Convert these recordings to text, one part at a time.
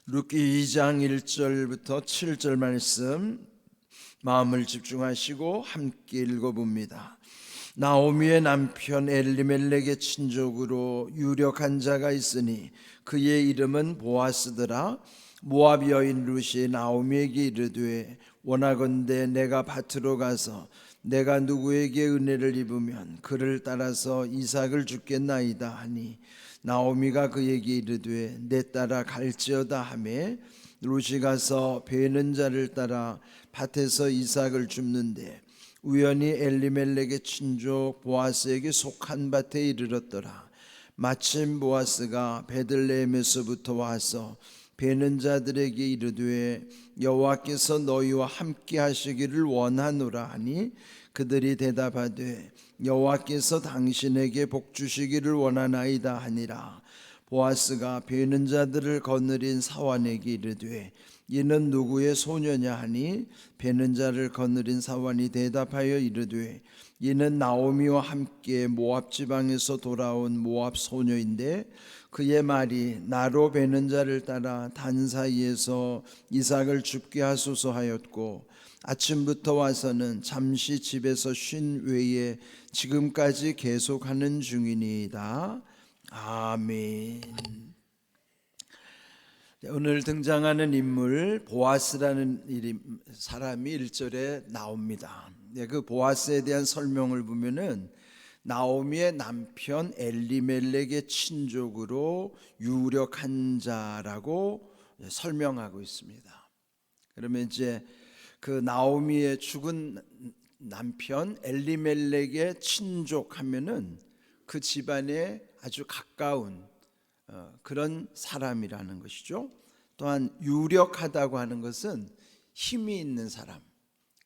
룻기 2장 1절부터 7절 말씀 마음을 집중하시고 함께 읽어봅니다. 나오미의 남편 엘리멜렉의 친족으로 유력한 자가 있으니 그의 이름은 보아스더라. 모압 여인 룻이 나오미에게 이르되 원하건대 내가 밭으로 가서 내가 누구에게 은혜를 입으면 그를 따라서 이삭을 주겠나이다 하니 나오미가 그에게 이르되 내 딸아 갈지어다 하매 룻이 가서 베는 자를 따라 밭에서 이삭을 줍는데 우연히 엘리멜렉의 친족 보아스에게 속한 밭에 이르렀더라. 마침 보아스가 베들레헴에서부터 와서 베는 자들에게 이르되 여호와께서 너희와 함께 하시기를 원하노라 하니 그들이 대답하되 여호와께서 당신에게 복 주시기를 원하나이다 하니라. 보아스가 베는 자들을 거느린 사환에게 이르되 이는 누구의 소녀냐 하니 베는 자를 거느린 사환이 대답하여 이르되 이는 나오미와 함께 모압 지방에서 돌아온 모압 소녀인데 그의 말이 나로 베는 자를 따라 단 사이에서 이삭을 줍게 하소서 하였고 아침부터 와서는 잠시 집에서 쉰 외에 지금까지 계속하는 중이니이다. 아멘. 오늘 등장하는 인물 보아스라는 사람이 1절에 나옵니다. 그 보아스에 대한 설명을 보면은 나오미의 남편 엘리멜렉의 친족으로 유력한 자라고 설명하고 있습니다. 그러면 이제 그 나오미의 죽은 남편 엘리멜렉의 친족 하면은 그 집안에 아주 가까운 그런 사람이라는 것이죠. 또한 유력하다고 하는 것은 힘이 있는 사람.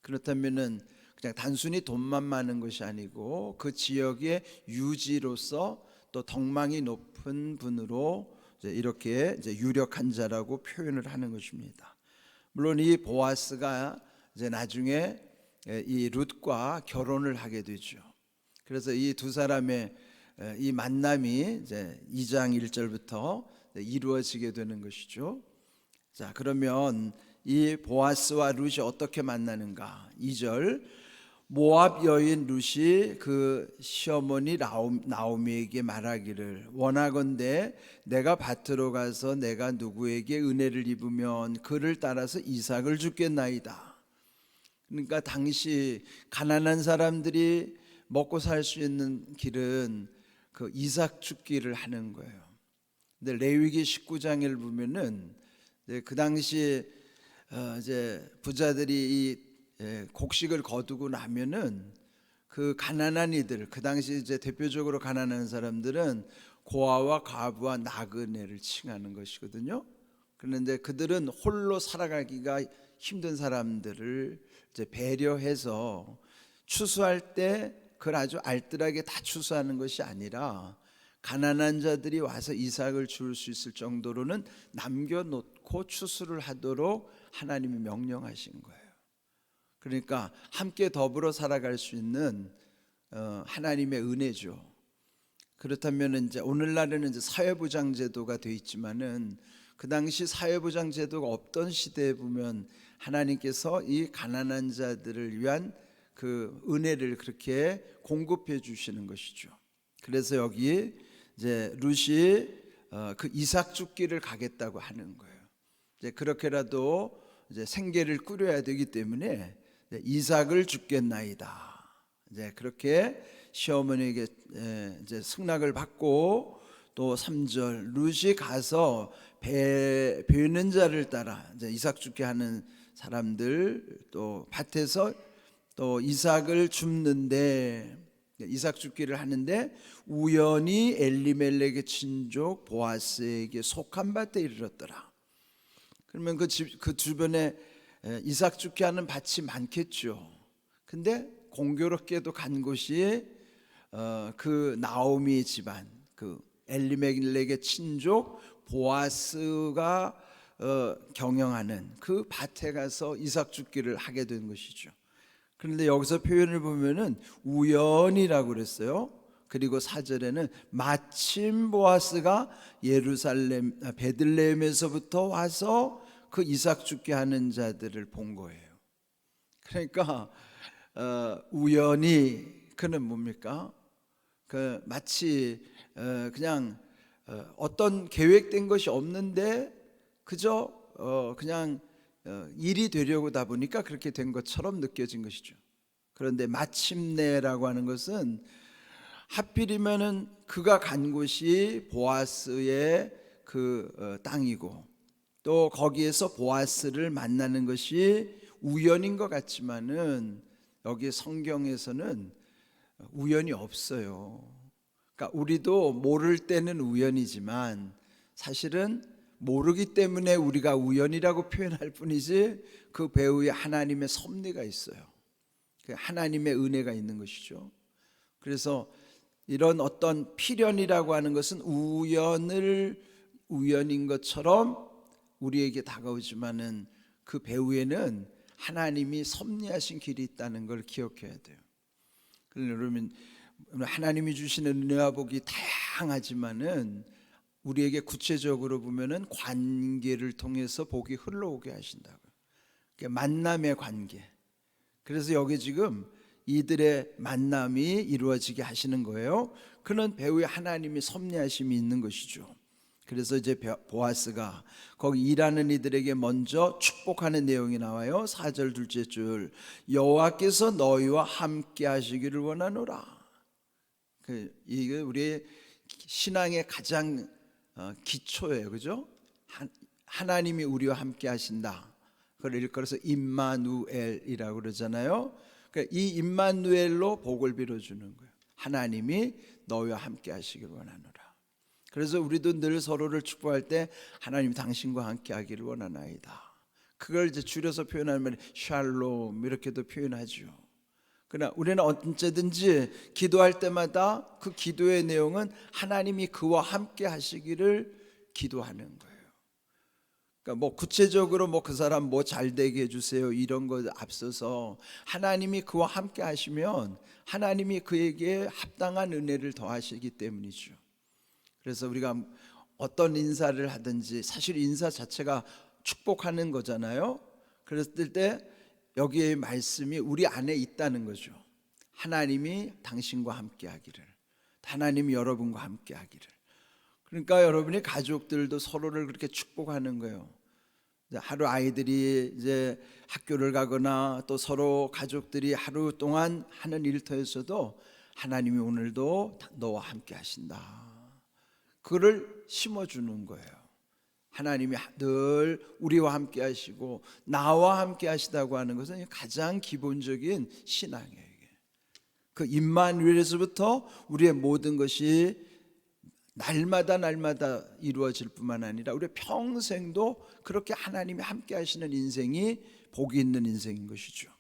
그렇다면은 그냥 단순히 돈만 많은 것이 아니고 그 지역의 유지로서 또 덕망이 높은 분으로 이렇게 유력한 자라고 표현을 하는 것입니다. 물론 이 보아스가 이제 나중에 이 룻과 결혼을 하게 되죠. 그래서 이 두 사람의 이 만남이 이제 2장 1절부터 이루어지게 되는 것이죠. 자, 그러면 이 보아스와 룻이 어떻게 만나는가? 2절 모압 여인 룻이 그 시어머니 나오미에게 말하기를 원하건대 내가 밭으로 가서 내가 누구에게 은혜를 입으면 그를 따라서 이삭을 주겠나이다. 그러니까 당시 가난한 사람들이 먹고 살 수 있는 길은 그 이삭 줍기를 하는 거예요. 근데 레위기 19장을 보면은 그 당시 이제 부자들이 이 곡식을 거두고 나면은 그 가난한 이들, 그 당시 이제 대표적으로 가난한 사람들은 고아와 과부와 나그네를 칭하는 것이거든요. 그런데 그들은 홀로 살아가기가 힘든 사람들을 이제 배려해서 추수할 때 그걸 아주 알뜰하게 다 추수하는 것이 아니라 가난한 자들이 와서 이삭을 줄 수 있을 정도로는 남겨놓고 추수를 하도록 하나님이 명령하신 거예요. 그러니까 함께 더불어 살아갈 수 있는 하나님의 은혜죠. 그렇다면 이제 오늘날에는 이제 사회보장 제도가 돼 있지만은 그 당시 사회보장 제도가 없던 시대에 보면 하나님께서 이 가난한 자들을 위한 그 은혜를 그렇게 공급해 주시는 것이죠. 그래서 여기 이제 룻이 그 이삭 줍기를 가겠다고 하는 거예요. 이제 그렇게라도 이제 생계를 꾸려야 되기 때문에 이삭을 줍겠나이다. 이제 그렇게 시어머니에게 이제 승낙을 받고 또 3절 룻이 가서 베는 자를 따라 이제 이삭 줍게 하는 사람들 또 밭에서 또 이삭을 줍는데 이삭 줍기를 하는데 우연히 엘리멜렉의 친족 보아스에게 속한 밭에 이르렀더라. 그러면 그 주변에 이삭 줍기 하는 밭이 많겠죠. 근데 공교롭게도 간 곳이 그 나오미 집안, 그 엘리멜렉의 친족 보아스가 경영하는 그 밭에 가서 이삭 줍기를 하게 된 것이죠. 그런데 여기서 표현을 보면은 우연이라고 그랬어요. 그리고 4절에는 마침 보아스가 베들레헴에서부터 와서 그 이삭 죽게 하는 자들을 본 거예요. 그러니까 우연히 그는 뭡니까? 그 마치 그냥 어떤 계획된 것이 없는데 그저 그냥 일이 되려고 다 보니까 그렇게 된 것처럼 느껴진 것이죠. 그런데 마침내라고 하는 것은 하필이면은 그가 간 곳이 보아스의 그 땅이고 또 거기에서 보아스를 만나는 것이 우연인 것 같지만은 여기 성경에서는 우연이 없어요. 그러니까 우리도 모를 때는 우연이지만 사실은 모르기 때문에 우리가 우연이라고 표현할 뿐이지 그 배후에 하나님의 섭리가 있어요. 하나님의 은혜가 있는 것이죠. 그래서 이런 어떤 필연이라고 하는 것은 우연인 것처럼 우리에게 다가오지만은 그 배후에는 하나님이 섭리하신 길이 있다는 걸 기억해야 돼요. 그러나 여러분, 하나님이 주시는 은혜와 복이 다양하지만은 우리에게 구체적으로 보면은 관계를 통해서 복이 흘러오게 하신다고요. 그러니까 만남의 관계. 그래서 여기 지금 이들의 만남이 이루어지게 하시는 거예요. 그는 배후에 하나님이 섭리하심이 있는 것이죠. 그래서 이제 보아스가 거기 일하는 이들에게 먼저 축복하는 내용이 나와요. 4절 둘째 줄, 여호와께서 너희와 함께 하시기를 원하노라. 이게 우리의 신앙의 가장 기초예요, 그죠? 하나님이 우리와 함께 하신다. 그걸 일컬어서 임마누엘이라고 그러잖아요. 그러니까 이 임마누엘로 복을 빌어주는 거예요. 하나님이 너희와 함께 하시길 원하노라. 그래서 우리도 늘 서로를 축복할 때 하나님 당신과 함께 하기를 원하나이다. 그걸 이제 줄여서 표현하면 샬롬 이렇게도 표현하죠. 그러나 우리는 언제든지 기도할 때마다 그 기도의 내용은 하나님이 그와 함께 하시기를 기도하는 거예요. 그러니까 뭐 구체적으로 뭐 그 사람 뭐 잘 되게 해주세요 이런 거 앞서서 하나님이 그와 함께 하시면 하나님이 그에게 합당한 은혜를 더하시기 때문이죠. 그래서 우리가 어떤 인사를 하든지 사실 인사 자체가 축복하는 거잖아요. 그랬을 때 여기에 말씀이 우리 안에 있다는 거죠. 하나님이 당신과 함께 하기를, 하나님이 여러분과 함께 하기를. 그러니까 여러분이 가족들도 서로를 그렇게 축복하는 거예요. 하루 아이들이 이제 학교를 가거나 또 서로 가족들이 하루 동안 하는 일터에서도 하나님이 오늘도 너와 함께 하신다. 그를 심어주는 거예요. 하나님이 늘 우리와 함께 하시고 나와 함께 하시다고 하는 것은 가장 기본적인 신앙이에요. 그 임마누엘에서부터 우리의 모든 것이 날마다 이루어질 뿐만 아니라 우리 평생도 그렇게 하나님이 함께 하시는 인생이 복이 있는 인생인 것이죠.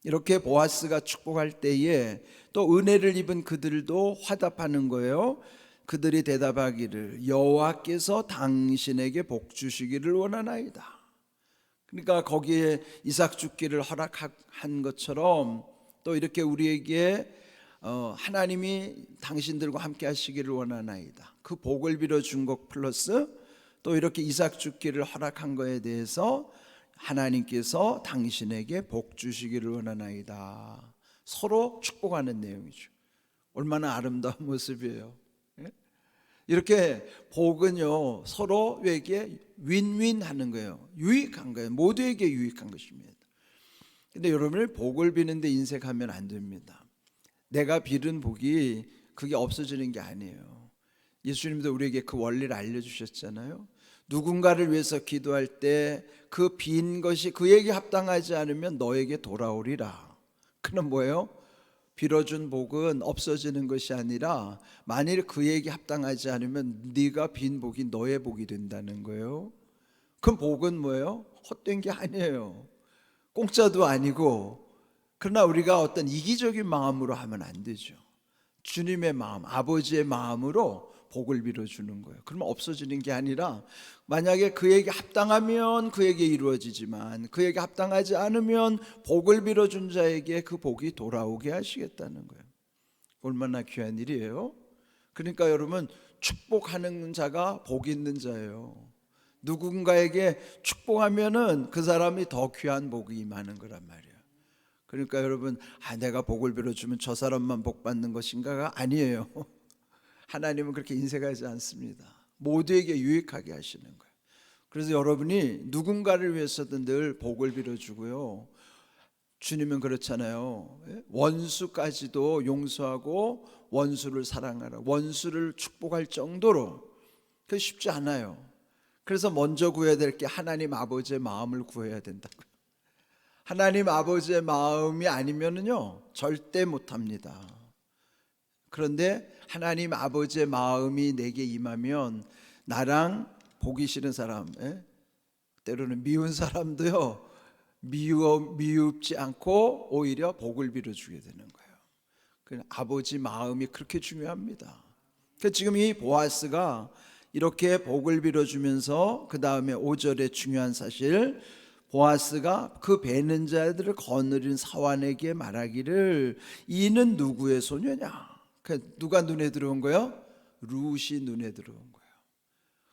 이렇게 보아스가 축복할 때에 또 은혜를 입은 그들도 화답하는 거예요. 그들이 대답하기를 여호와께서 당신에게 복 주시기를 원하나이다. 그러니까 거기에 이삭 죽기를 허락한 것처럼 또 이렇게 우리에게 하나님이 당신들과 함께 하시기를 원하나이다. 그 복을 빌어준 것 플러스 또 이렇게 이삭 죽기를 허락한 것에 대해서 하나님께서 당신에게 복 주시기를 원하나이다. 서로 축복하는 내용이죠. 얼마나 아름다운 모습이에요. 이렇게 복은요 서로에게 윈윈하는 거예요. 유익한 거예요. 모두에게 유익한 것입니다. 근데 여러분을 복을 비는데 인색하면 안 됩니다. 내가 빌은 복이 그게 없어지는 게 아니에요. 예수님도 우리에게 그 원리를 알려주셨잖아요. 누군가를 위해서 기도할 때 그 빈 것이 그에게 합당하지 않으면 너에게 돌아오리라. 그는 뭐예요? 빌어준 복은 없어지는 것이 아니라 만일 그에게 합당하지 않으면 네가 빈 복이 너의 복이 된다는 거예요. 그 복은 뭐예요? 헛된 게 아니에요. 공짜도 아니고. 그러나 우리가 어떤 이기적인 마음으로 하면 안 되죠. 주님의 마음, 아버지의 마음으로 복을 빌어주는 거예요. 그러면 없어지는 게 아니라 만약에 그에게 합당하면 그에게 이루어지지만 그에게 합당하지 않으면 복을 빌어준 자에게 그 복이 돌아오게 하시겠다는 거예요. 얼마나 귀한 일이에요. 그러니까 여러분, 축복하는 자가 복 있는 자예요. 누군가에게 축복하면은 그 사람이 더 귀한 복이 임하는 거란 말이에요. 그러니까 여러분, 내가 복을 빌어주면 저 사람만 복 받는 것인가가 아니에요. 하나님은 그렇게 인색하지 않습니다. 모두에게 유익하게 하시는 거예요. 그래서 여러분이 누군가를 위해서든 늘 복을 빌어주고요. 주님은 그렇잖아요. 원수까지도 용서하고 원수를 사랑하라. 원수를 축복할 정도로. 그게 쉽지 않아요. 그래서 먼저 구해야 될 게 하나님 아버지의 마음을 구해야 된다고요. 하나님 아버지의 마음이 아니면은요 절대 못합니다. 그런데 하나님 아버지의 마음이 내게 임하면 나랑 보기 싫은 사람, 때로는 미운 사람도요 미웁지 않고 오히려 복을 빌어주게 되는 거예요. 그 아버지 마음이 그렇게 중요합니다. 그러니까 지금 이 보아스가 이렇게 복을 빌어주면서 그 다음에 5절에 중요한 사실, 보아스가 그 베는 자들을 거느린 사환에게 말하기를 이는 누구의 소녀냐? 그 누가 눈에 들어온 거예요? 룻이 눈에 들어온 거예요.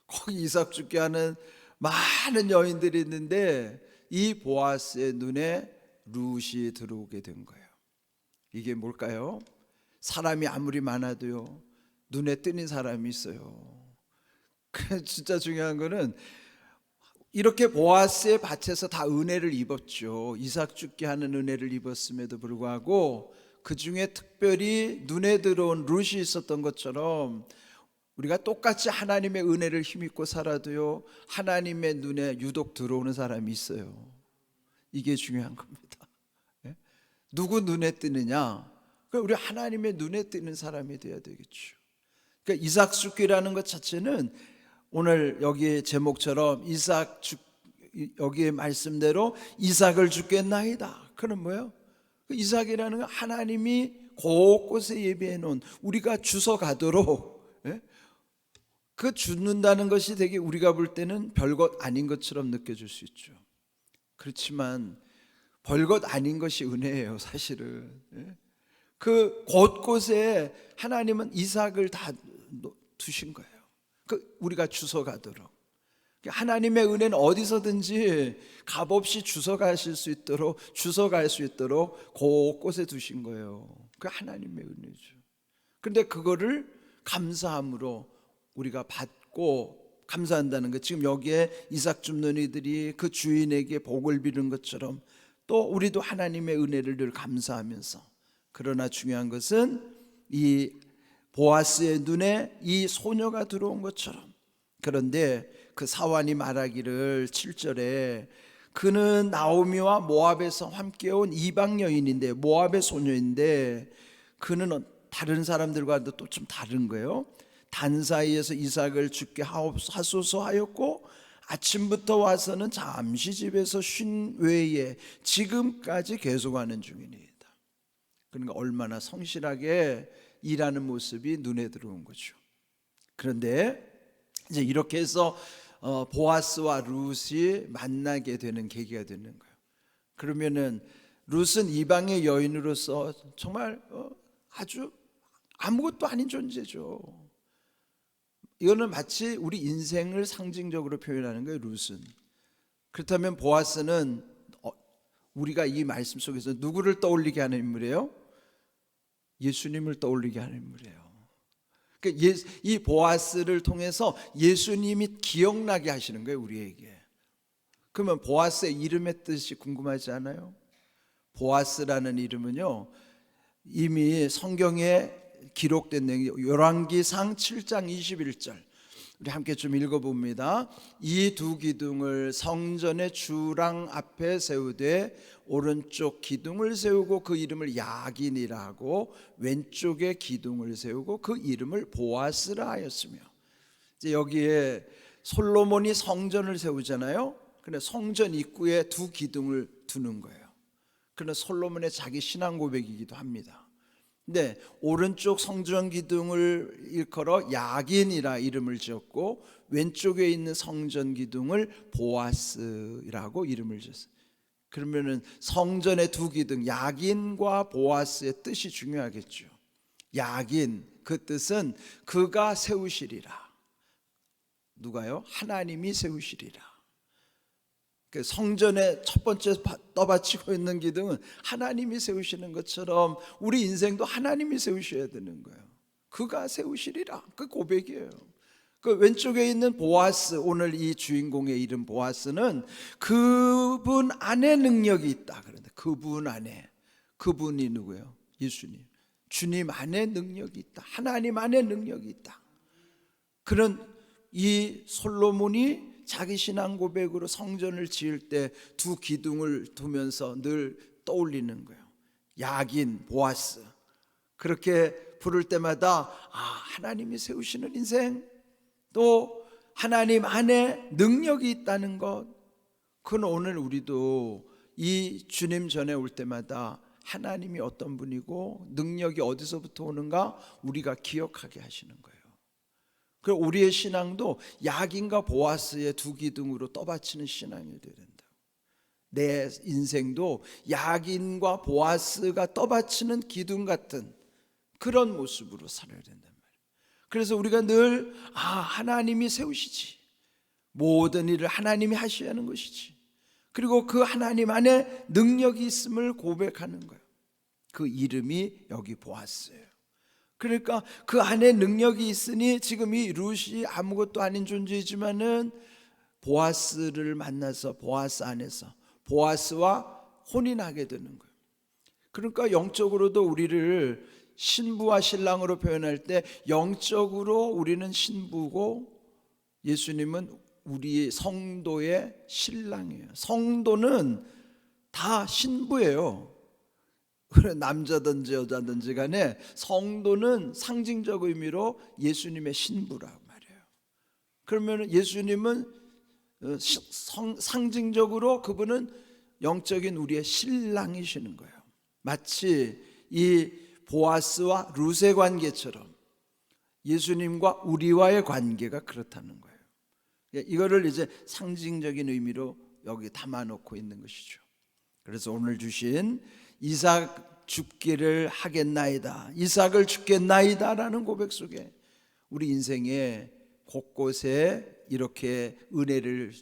거기 이삭 죽게 하는 많은 여인들이 있는데 이 보아스의 눈에 룻이 들어오게 된 거예요. 이게 뭘까요? 사람이 아무리 많아도요 눈에 띄는 사람이 있어요. 진짜 중요한 거는 이렇게 보아스의 밭에서 다 은혜를 입었죠. 이삭 죽게 하는 은혜를 입었음에도 불구하고 그 중에 특별히 눈에 들어온 룻이 있었던 것처럼 우리가 똑같이 하나님의 은혜를 힘입고 살아도요 하나님의 눈에 유독 들어오는 사람이 있어요. 이게 중요한 겁니다. 누구 눈에 띄느냐? 우리 하나님의 눈에 띄는 사람이 되어야 되겠죠. 그러니까 이삭 죽기라는 것 자체는 오늘 여기 제목처럼 여기에 말씀대로 이삭을 죽겠나이다. 그건 뭐예요? 이삭이라는 건 하나님이 곳곳에 예비해 놓은 우리가 주워 가도록 그 죽는다는 것이 되게 우리가 볼 때는 별것 아닌 것처럼 느껴질 수 있죠. 그렇지만 별것 아닌 것이 은혜예요, 사실은. 그 곳곳에 하나님은 이삭을 다 두신 거예요. 우리가 주워 가도록. 하나님의 은혜는 어디서든지 값없이 주워 갈 수 있도록 곳곳에 두신 거예요. 그 하나님의 은혜죠. 그런데 그거를 감사함으로 우리가 받고 감사한다는 것. 지금 여기에 이삭 줍는 이들이 그 주인에게 복을 비는 것처럼 또 우리도 하나님의 은혜를 늘 감사하면서, 그러나 중요한 것은 이 보아스의 눈에 이 소녀가 들어온 것처럼. 그런데 그 사환이 말하기를 7절에 그는 나오미와 모압에서 함께 온 이방 여인인데, 모압의 소녀인데 그는 다른 사람들과도 또 좀 다른 거예요. 단 사이에서 이삭을 죽게 하소서 하였고 아침부터 와서는 잠시 집에서 쉰 외에 지금까지 계속하는 중이니이다. 그러니까 얼마나 성실하게 일하는 모습이 눈에 들어온 거죠. 그런데 이제 이렇게 해서 보아스와 룻이 만나게 되는 계기가 되는 거예요. 그러면은 룻은 이방의 여인으로서 정말 아주 아무것도 아닌 존재죠. 이거는 마치 우리 인생을 상징적으로 표현하는 거예요, 룻은. 그렇다면 보아스는 우리가 이 말씀 속에서 누구를 떠올리게 하는 인물이에요? 예수님을 떠올리게 하는 인물이에요. 그러니까 이 보아스를 통해서 예수님이 기억나게 하시는 거예요, 우리에게. 그러면 보아스의 이름의 뜻이 궁금하지 않아요? 보아스라는 이름은요 이미 성경에 기록된 내용이 열왕기상 7장 21절, 우리 함께 좀 읽어봅니다. 이 두 기둥을 성전의 주랑 앞에 세우되 오른쪽 기둥을 세우고 그 이름을 야긴이라 하고 왼쪽에 기둥을 세우고 그 이름을 보아스라 하였으며. 이제 여기에 솔로몬이 성전을 세우잖아요. 근데 성전 입구에 두 기둥을 두는 거예요. 그는 솔로몬의 자기 신앙 고백이기도 합니다. 근데 오른쪽 성전 기둥을 일컬어 야긴이라 이름을 지었고 왼쪽에 있는 성전 기둥을 보아스라고 이름을 지었어요. 그러면은 성전의 두 기둥 야긴과 보아스의 뜻이 중요하겠죠. 야긴 그 뜻은 그가 세우시리라. 누가요? 하나님이 세우시리라. 그 성전에 첫 번째 떠받치고 있는 기둥은 하나님이 세우시는 것처럼 우리 인생도 하나님이 세우셔야 되는 거예요. 그가 세우시리라. 그 고백이에요. 그 왼쪽에 있는 보아스, 오늘 이 주인공의 이름 보아스는 그분 안에 능력이 있다. 그런데 그분 안에, 그분이 누구예요? 예수님. 주님 안에 능력이 있다. 하나님 안에 능력이 있다. 그런 이 솔로몬이 자기 신앙 고백으로 성전을 지을 때 두 기둥을 두면서 늘 떠올리는 거예요. 야긴, 보아스. 그렇게 부를 때마다 하나님이 세우시는 인생, 또 하나님 안에 능력이 있다는 것, 그건 오늘 우리도 이 주님 전에 올 때마다 하나님이 어떤 분이고 능력이 어디서부터 오는가 우리가 기억하게 하시는 거예요. 그리고 우리의 신앙도 야긴과 보아스의 두 기둥으로 떠받치는 신앙이 되어야 된다. 내 인생도 야긴과 보아스가 떠받치는 기둥 같은 그런 모습으로 살아야 된단 말이에요. 그래서 우리가 늘 하나님이 세우시지, 모든 일을 하나님이 하셔야 하는 것이지, 그리고 그 하나님 안에 능력이 있음을 고백하는 거예요. 그 이름이 여기 보아스예요. 그러니까 그 안에 능력이 있으니 지금 이 룻이 아무것도 아닌 존재이지만은 보아스를 만나서 보아스 안에서 보아스와 혼인하게 되는 거예요. 그러니까 영적으로도 우리를 신부와 신랑으로 표현할 때 영적으로 우리는 신부고 예수님은 우리 성도의 신랑이에요. 성도는 다 신부예요. 남자든지 여자든지 간에 성도는 상징적 의미로 예수님의 신부라고 말해요. 그러면 예수님은 상징적으로 그분은 영적인 우리의 신랑이시는 거예요. 마치 이 보아스와 룻의 관계처럼 예수님과 우리와의 관계가 그렇다는 거예요. 이거를 이제 상징적인 의미로 여기 담아놓고 있는 것이죠. 그래서 오늘 주신 이삭 죽기를 하겠나이다, 이삭을 죽겠나이다 라는 고백 속에 우리 인생의 곳곳에 이렇게 은혜를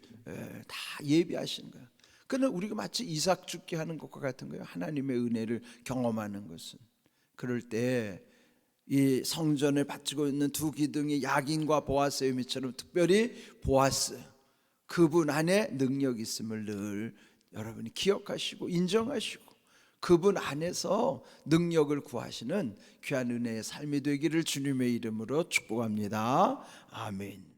다 예비하시는 거예요. 그는 우리가 마치 이삭 죽게 하는 것과 같은 거예요. 하나님의 은혜를 경험하는 것은. 그럴 때 이 성전을 바치고 있는 두 기둥이 야긴과 보아스의 의미처럼 특별히 보아스, 그분 안에 능력이 있음을 늘 여러분이 기억하시고 인정하시고 그분 안에서 능력을 구하시는 귀한 은혜의 삶이 되기를 주님의 이름으로 축복합니다. 아멘.